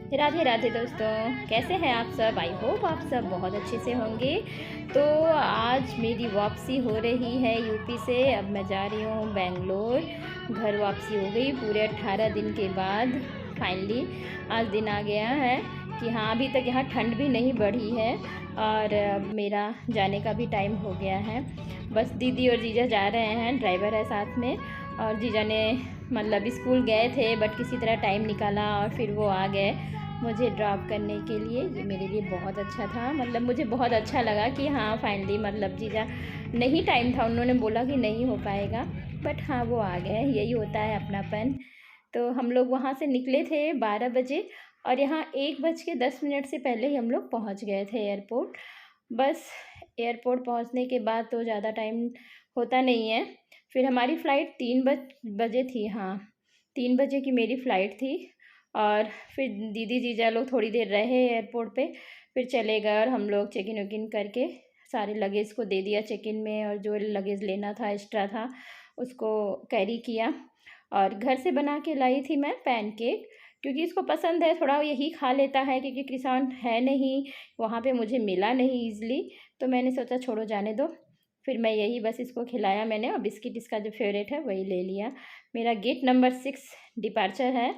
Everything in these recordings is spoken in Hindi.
राधे राधे दोस्तों, कैसे हैं आप सब। आई होप आप सब बहुत अच्छे से होंगे। तो आज मेरी वापसी हो रही है यूपी से। अब मैं जा रही हूँ बेंगलोर। घर वापसी हो गई पूरे 18 दिन के बाद। फाइनली आज दिन आ गया है कि हाँ, अभी तक यहाँ ठंड भी नहीं बढ़ी है और अब मेरा जाने का भी टाइम हो गया है। बस दीदी और जीजा जा रहे हैं, ड्राइवर है साथ में। और जीजा ने मतलब स्कूल गए थे बट किसी तरह टाइम निकाला और फिर वो आ गए मुझे ड्रॉप करने के लिए। ये मेरे लिए बहुत अच्छा था, मतलब मुझे बहुत अच्छा लगा कि हाँ फाइनली मतलब जीजा नहीं, टाइम था, उन्होंने बोला कि नहीं हो पाएगा बट हाँ वो आ गए। यही होता है अपनापन। तो हम लोग वहाँ से निकले थे 12 बजे और यहाँ 1:10 से पहले ही हम लोग पहुँच गए थे एयरपोर्ट। बस एयरपोर्ट पहुँचने के बाद तो ज़्यादा टाइम होता नहीं है। फिर हमारी फ़्लाइट 3 बजे थी। हाँ, 3 बजे की मेरी फ़्लाइट थी। और फिर दीदी जीजा लोग थोड़ी देर रहे एयरपोर्ट पे, फिर चले गए और हम लोग चेक इन वेकिन करके सारे लगेज को दे दिया चेक इन में, और जो लगेज लेना था एक्स्ट्रा था उसको कैरी किया। और घर से बना के लाई थी मैं पैनकेक, क्योंकि इसको पसंद है, थोड़ा यही खा लेता है क्योंकि क्रिसांट है नहीं वहाँ पे, मुझे मिला नहीं ईज़िली। तो मैंने सोचा छोड़ो जाने दो, फिर मैं यही बस इसको खिलाया मैंने। और बिस्किट इसका जो फेवरेट है वही ले लिया। मेरा गेट नंबर 6 डिपार्चर है।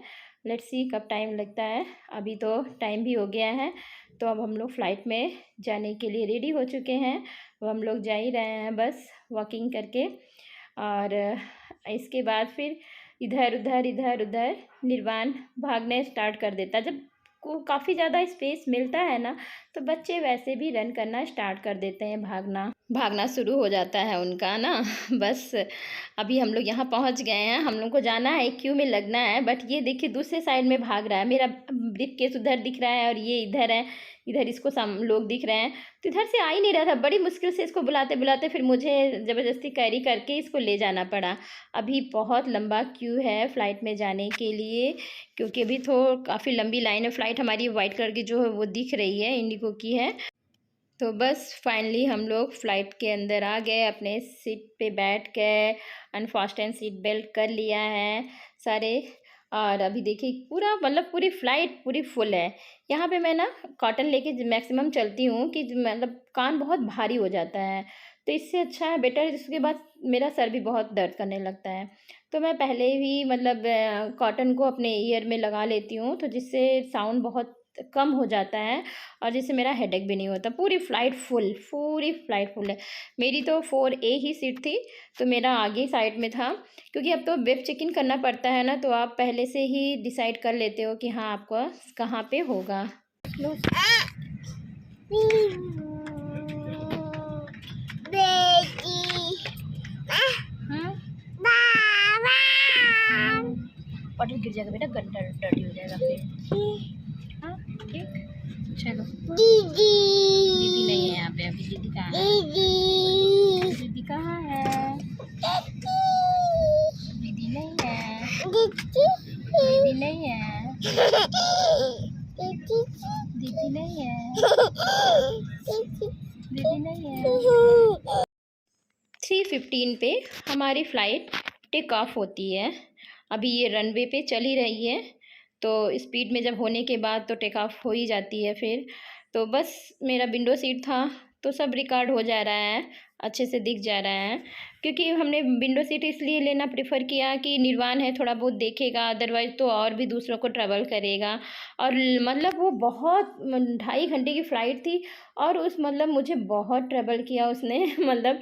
लेट्स सी कब टाइम लगता है। अभी तो टाइम भी हो गया है, तो अब हम लोग फ़्लाइट में जाने के लिए रेडी हो चुके हैं। अब हम लोग जा ही रहे हैं बस वॉकिंग करके। और इसके बाद फिर इधर उधर निर्वाण भागने स्टार्ट कर देता। जब को काफ़ी ज़्यादा स्पेस मिलता है ना, तो बच्चे वैसे भी रन करना स्टार्ट कर देते हैं, भागना भागना शुरू हो जाता है उनका ना। बस अभी हम लोग यहाँ पहुँच गए हैं, हम लोग को जाना है, क्यू में लगना है। बट ये देखिए दूसरे साइड में भाग रहा है, मेरा ब्रीफकेस उधर दिख रहा है और ये इधर है, इधर इसको लोग दिख रहे हैं। तो इधर से आ ही नहीं रहा था, बड़ी मुश्किल से इसको बुलाते बुलाते फिर मुझे ज़बरदस्ती कैरी करके इसको ले जाना पड़ा। अभी बहुत लंबा क्यू है फ़्लाइट में जाने के लिए, क्योंकि अभी तो काफ़ी लंबी लाइन है। फ़्लाइट हमारी वाइट कलर की जो है वो दिख रही है, इंडिगो की है। तो बस फाइनली हम लोग फ़्लाइट के अंदर आ गए, अपने सीट पे बैठ गए, अनफास्टन सीट बेल्ट कर लिया है सारे। और अभी देखिए पूरा मतलब पूरी फ़्लाइट पूरी फुल है। यहाँ पे मैं ना कॉटन लेके मैक्सिमम चलती हूँ कि मतलब कान बहुत भारी हो जाता है, तो इससे अच्छा है बेटर। इसके बाद मेरा सर भी बहुत दर्द करने लगता है, तो मैं पहले ही मतलब कॉटन को अपने ईयर में लगा लेती हूँ, तो जिससे साउंड बहुत कम हो जाता है और जिससे मेरा हेडेक भी नहीं होता। पूरी फ़्लाइट फुल है। मेरी तो 4A ही सीट थी, तो मेरा आगे साइड में था, क्योंकि अब तो वेब चेक इन करना पड़ता है ना, तो आप पहले से ही डिसाइड कर लेते हो कि हाँ आपका कहाँ पे होगा। बॉटल गिर जाएगा बेटा, गंदा डर्टी हो जाएगा फिर। हाँ ठीक, चलो। दीदी दीदी नहीं है यहाँ पे अभी। दीदी कहाँ है? दीदी कहाँ है? दीदी नहीं है। दीदी नहीं है। दीदी नहीं है। दीदी नहीं है। 3:15 पे हमारी फ़्लाइट टेक ऑफ होती है। अभी ये रनवे पे चल ही रही है, तो स्पीड में जब होने के बाद तो टेक ऑफ हो ही जाती है फिर। तो बस मेरा विंडो सीट था, तो सब रिकॉर्ड हो जा रहा है, अच्छे से दिख जा रहा है। क्योंकि हमने विंडो सीट इसलिए लेना प्रेफर किया कि निर्वाण है, थोड़ा बहुत देखेगा, अदरवाइज़ तो और भी दूसरों को ट्रैवल करेगा। और मतलब वो बहुत 2.5 घंटे की फ़्लाइट थी, और उस मतलब मुझे बहुत ट्रैवल किया उसने। मतलब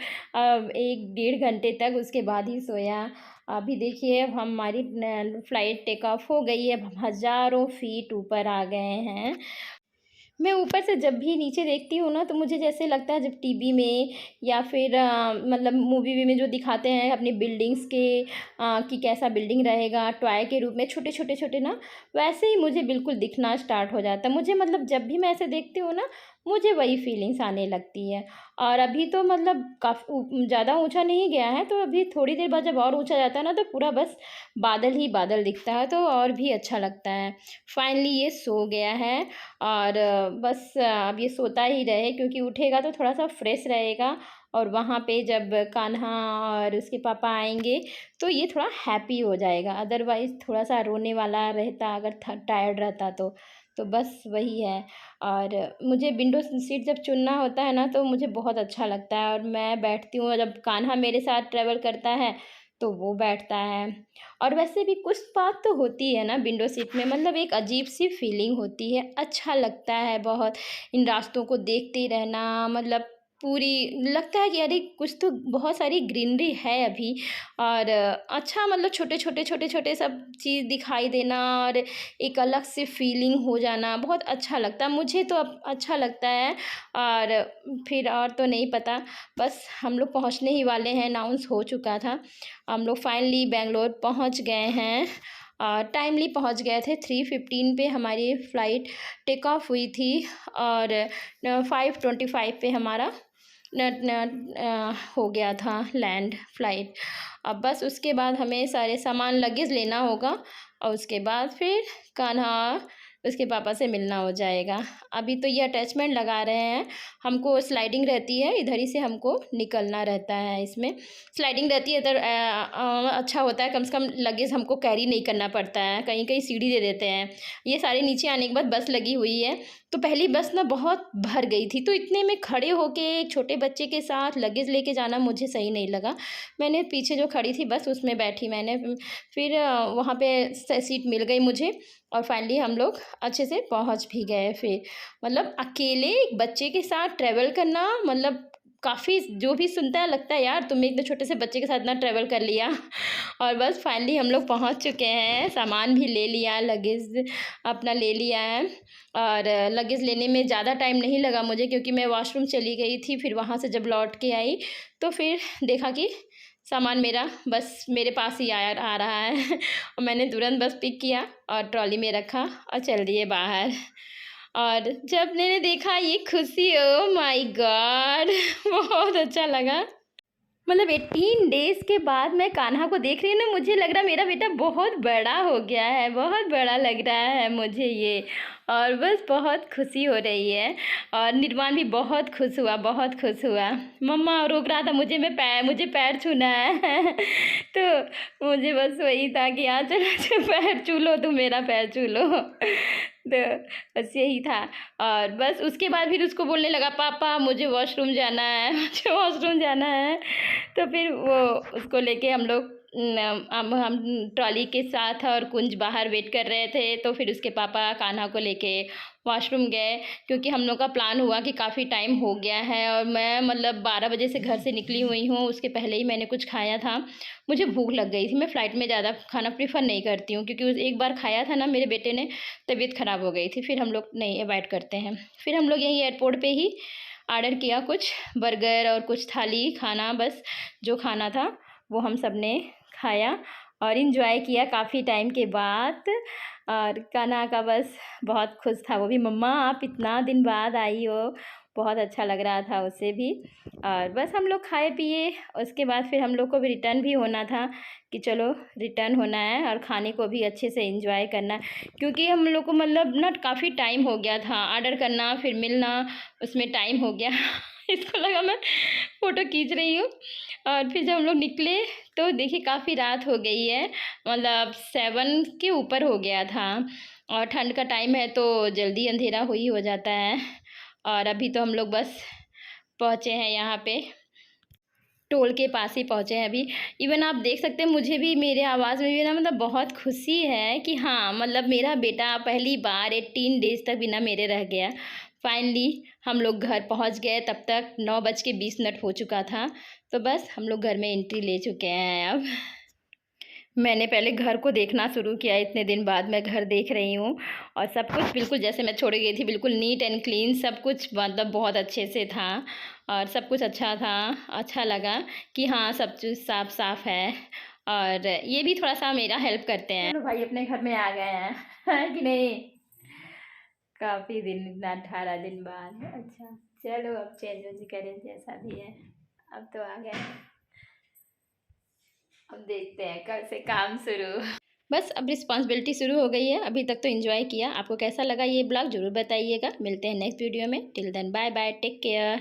1 डेढ़ घंटे तक, उसके बाद ही सोया। अभी देखिए अब हमारी फ़्लाइट टेक ऑफ हो गई है, अब हम हज़ारों फीट ऊपर आ गए हैं। मैं ऊपर से जब भी नीचे देखती हूँ ना, तो मुझे जैसे लगता है जब टीवी में या फिर मतलब मूवी में जो दिखाते हैं अपनी बिल्डिंग्स के कि कैसा बिल्डिंग रहेगा टॉय के रूप में, छोटे छोटे छोटे ना, वैसे ही मुझे बिल्कुल दिखना स्टार्ट हो जाता है। मुझे मतलब जब भी मैं ऐसे देखती हूँ ना, मुझे वही फीलिंग्स आने लगती है। और अभी तो मतलब काफ़ी ज़्यादा ऊंचा नहीं गया है, तो अभी थोड़ी देर बाद जब और ऊंचा जाता है ना, तो पूरा बस बादल ही बादल दिखता है, तो और भी अच्छा लगता है। फाइनली ये सो गया है, और बस अब ये सोता ही रहे, क्योंकि उठेगा तो थोड़ा सा फ्रेश रहेगा और वहाँ पे जब कान्हा और उसके पापा आएंगे तो ये थोड़ा हैप्पी हो जाएगा, अदरवाइज़ थोड़ा सा रोने वाला रहता अगर टायर्ड रहता तो बस वही है। और मुझे विंडो सीट जब चुनना होता है ना तो मुझे बहुत अच्छा लगता है, और मैं बैठती हूँ जब कान्हा मेरे साथ ट्रैवल करता है तो वो बैठता है। और वैसे भी कुछ बात तो होती है ना विंडो सीट में, मतलब एक अजीब सी फीलिंग होती है, अच्छा लगता है बहुत इन रास्तों को देखते रहना, मतलब पूरी लगता है कि अरे कुछ तो बहुत सारी ग्रीनरी है अभी। और अच्छा मतलब छोटे छोटे सब चीज़ दिखाई देना और एक अलग से फीलिंग हो जाना बहुत अच्छा लगता है, मुझे तो अब अच्छा लगता है। और फिर और तो नहीं पता, बस हम लोग पहुंचने ही वाले हैं, अनाउंस हो चुका था। हम लोग फाइनली बेंगलोर पहुंच गए हैं, टाइमली पहुंच गए थे। 3:15 पे हमारी फ़्लाइट टेक ऑफ हुई थी और 5:25 पे हमारा हो गया था लैंड फ़्लाइट। अब बस उसके बाद हमें सारे सामान लगेज लेना होगा और उसके बाद फिर कान्हा उसके पापा से मिलना हो जाएगा। अभी तो ये अटैचमेंट लगा रहे हैं, हमको स्लाइडिंग रहती है, इधर ही से हमको निकलना रहता है। इसमें स्लाइडिंग रहती है इधर, अच्छा होता है, कम से कम लगेज हमको कैरी नहीं करना पड़ता है, कहीं कहीं सीढ़ी दे देते हैं। ये सारे नीचे आने के बाद बस लगी हुई है, तो पहली बस ना बहुत भर गई थी, तो इतने में खड़े होके एक छोटे बच्चे के साथ लगेज लेके जाना मुझे सही नहीं लगा। मैंने पीछे जो खड़ी थी बस उसमें बैठी मैंने, फिर वहाँ पे सीट मिल गई मुझे और फाइनली हम लोग अच्छे से पहुँच भी गए। फिर मतलब अकेले एक बच्चे के साथ ट्रैवल करना, मतलब काफ़ी जो भी सुनता है लगता है यार तुमने इतने छोटे से बच्चे के साथ ना ट्रैवल कर लिया। और बस फाइनली हम लोग पहुंच चुके हैं, सामान भी ले लिया, लगेज अपना ले लिया है। और लगेज लेने में ज़्यादा टाइम नहीं लगा मुझे, क्योंकि मैं वॉशरूम चली गई थी, फिर वहाँ से जब लौट के आई तो फिर देखा कि सामान मेरा बस मेरे पास ही आ रहा है। और मैंने तुरंत बस पिक किया और ट्रॉली में रखा और चल दिए बाहर। और जब मैंने देखा ये खुशी, ओ माय गॉड बहुत अच्छा लगा। मतलब 18 डेज़ के बाद मैं कान्हा को देख रही हूँ ना, मुझे लग रहा है मेरा बेटा बहुत बड़ा हो गया है, बहुत बड़ा लग रहा है मुझे ये। और बस बहुत खुशी हो रही है। और निर्वाण भी बहुत खुश हुआ, बहुत खुश हुआ। मम्मा रोक रहा था मुझे पैर छूना है। तो मुझे बस वही था कि हाँ चलो पैर छू लो, तुम मेरा पैर छू लो। तो बस यही था। और बस उसके बाद फिर उसको बोलने लगा पापा मुझे वॉशरूम जाना है, मुझे वॉशरूम जाना है। तो फिर वो उसको लेके हम लोग हम ट्रॉली के साथ और कुंज बाहर वेट कर रहे थे, तो फिर उसके पापा कान्हा को लेके वॉशरूम गए, क्योंकि हम लोग का प्लान हुआ कि काफ़ी टाइम हो गया है और मैं मतलब 12 बजे से घर से निकली हुई हूँ, उसके पहले ही मैंने कुछ खाया था, मुझे भूख लग गई थी। मैं फ़्लाइट में ज़्यादा खाना प्रीफर नहीं करती हूँ, क्योंकि उस एक बार खाया था ना मेरे बेटे ने, तबीयत ख़राब हो गई थी, फिर हम लोग नहीं अवॉइड करते हैं। फिर हम लोग यहीं एयरपोर्ट पे ही ऑर्डर किया कुछ बर्गर और कुछ थाली खाना, बस जो खाना था वो हम सब ने खाया और इन्जॉय किया काफ़ी टाइम के बाद। और कान्हा का बस बहुत खुश था वो भी, मम्मा आप इतना दिन बाद आई हो, बहुत अच्छा लग रहा था उसे भी। और बस हम लोग खाए पिए, उसके बाद फिर हम लोग को भी रिटर्न भी होना था कि चलो रिटर्न होना है और खाने को भी अच्छे से एंजॉय करना, क्योंकि हम लोग को मतलब ना काफ़ी टाइम हो गया था, ऑर्डर करना फिर मिलना उसमें टाइम हो गया। इसको लगा मैं फ़ोटो खींच रही हूँ। और फिर जब हम लोग निकले तो देखिए काफ़ी रात हो गई है, मतलब 7 के ऊपर हो गया था और ठंड का टाइम है तो जल्दी अंधेरा ही हो जाता है। और अभी तो हम लोग बस पहुँचे हैं यहाँ पे, टोल के पास ही पहुँचे हैं अभी। इवन आप देख सकते हैं मुझे भी मेरे आवाज़ में भी ना मतलब बहुत खुशी है कि हाँ मतलब मेरा बेटा पहली बार 18 डेज़ तक बिना मेरे रह गया। फाइनली हम लोग घर पहुँच गए, तब तक 9:20 हो चुका था। तो बस हम लोग घर में एंट्री ले चुके हैं अब। मैंने पहले घर को देखना शुरू किया, इतने दिन बाद मैं घर देख रही हूँ और सब कुछ बिल्कुल जैसे मैं छोड़ गई थी, बिल्कुल नीट एंड क्लीन सब कुछ, मतलब बहुत अच्छे से था और सब कुछ अच्छा था। अच्छा लगा कि हाँ सब चीज़ साफ साफ है और ये भी थोड़ा सा मेरा हेल्प करते हैं। चलो भाई अपने घर में आ गए हैं, है कि नहीं? काफ़ी दिन, इतना 18 दिन बाद। अच्छा चलो अब चेंज वेंज करें जैसा भी है, अब तो आ गए, अब देखते हैं कल से काम शुरू। बस अब रिस्पॉन्सिबिलिटी शुरू हो गई है, अभी तक तो एंजॉय किया। आपको कैसा लगा ये ब्लॉग ज़रूर बताइएगा। मिलते हैं नेक्स्ट वीडियो में, till then bye bye, take care.